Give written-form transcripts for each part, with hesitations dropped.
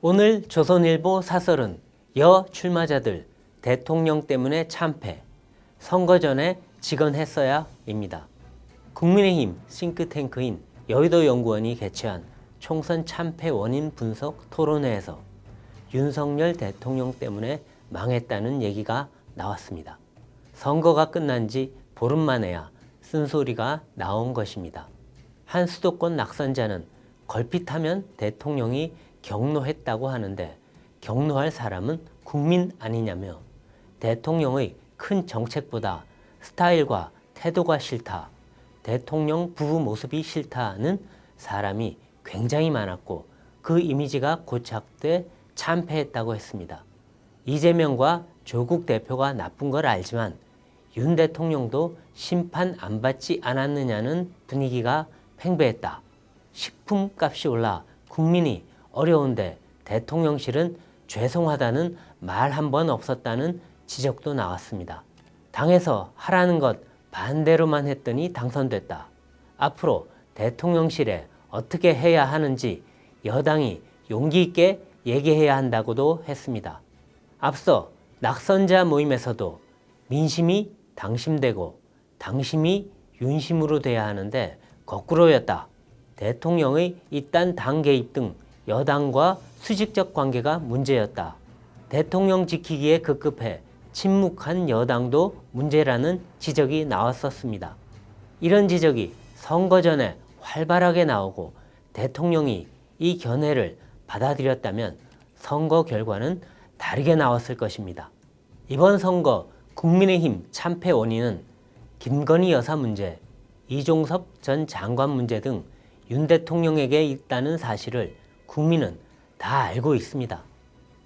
오늘 조선일보 사설은 여 출마자들 대통령 때문에 참패, 선거 전에 직언했어야입니다. 국민의힘 싱크탱크인 여의도연구원이 개최한 총선 참패 원인 분석 토론회에서 윤석열 대통령 때문에 망했다는 얘기가 나왔습니다. 선거가 끝난 지 보름 만에야 쓴소리가 나온 것입니다. 한 수도권 낙선자는 걸핏하면 대통령이 경로했다고 하는데 경로할 사람은 국민 아니냐며 대통령의 큰 정책보다 스타일과 태도가 싫다, 대통령 부부 모습이 싫다는 사람이 굉장히 많았고 그 이미지가 고착돼 참패했다고 했습니다. 이재명과 조국 대표가 나쁜 걸 알지만 윤 대통령도 심판 안 받지 않았느냐는 분위기가 팽배했다. 식품값이 올라 국민이 어려운데 대통령실은 죄송하다는 말 한 번 없었다는 지적도 나왔습니다. 당에서 하라는 것 반대로만 했더니 당선됐다. 앞으로 대통령실에 어떻게 해야 하는지 여당이 용기 있게 얘기해야 한다고도 했습니다. 앞서 낙선자 모임에서도 민심이 당심되고 당심이 윤심으로 돼야 하는데 거꾸로였다. 대통령의 이딴 당 개입 등 여당과 수직적 관계가 문제였다. 대통령 지키기에 급급해 침묵한 여당도 문제라는 지적이 나왔었습니다. 이런 지적이 선거 전에 활발하게 나오고 대통령이 이 견해를 받아들였다면 선거 결과는 다르게 나왔을 것입니다. 이번 선거 국민의힘 참패 원인은 김건희 여사 문제, 이종섭 전 장관 문제 등 윤 대통령에게 있다는 사실을 국민은 다 알고 있습니다.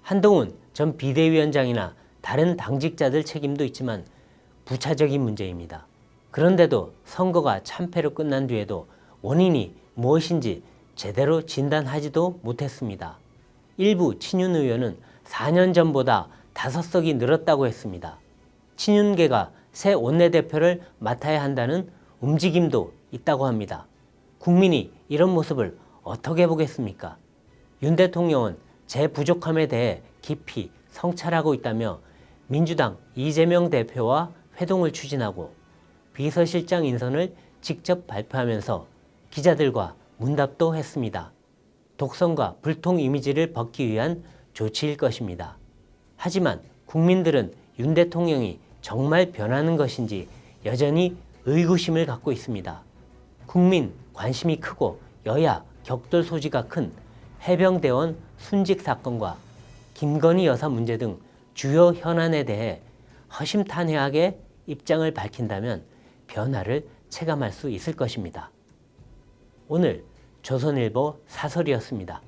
한동훈 전 비대위원장이나 다른 당직자들 책임도 있지만 부차적인 문제입니다. 그런데도 선거가 참패로 끝난 뒤에도 원인이 무엇인지 제대로 진단하지도 못했습니다. 일부 친윤 의원은 4년 전보다 5석이 늘었다고 했습니다. 친윤계가 새 원내대표를 맡아야 한다는 움직임도 있다고 합니다. 국민이 이런 모습을 어떻게 보겠습니까? 윤 대통령은 제 부족함에 대해 깊이 성찰하고 있다며 민주당 이재명 대표와 회동을 추진하고 비서실장 인선을 직접 발표하면서 기자들과 문답도 했습니다. 독선과 불통 이미지를 벗기 위한 조치일 것입니다. 하지만 국민들은 윤 대통령이 정말 변하는 것인지 여전히 의구심을 갖고 있습니다. 국민 관심이 크고 여야 격돌 소지가 큰 해병대원 순직 사건과 김건희 여사 문제 등 주요 현안에 대해 허심탄회하게 입장을 밝힌다면 변화를 체감할 수 있을 것입니다. 오늘 조선일보 사설이었습니다.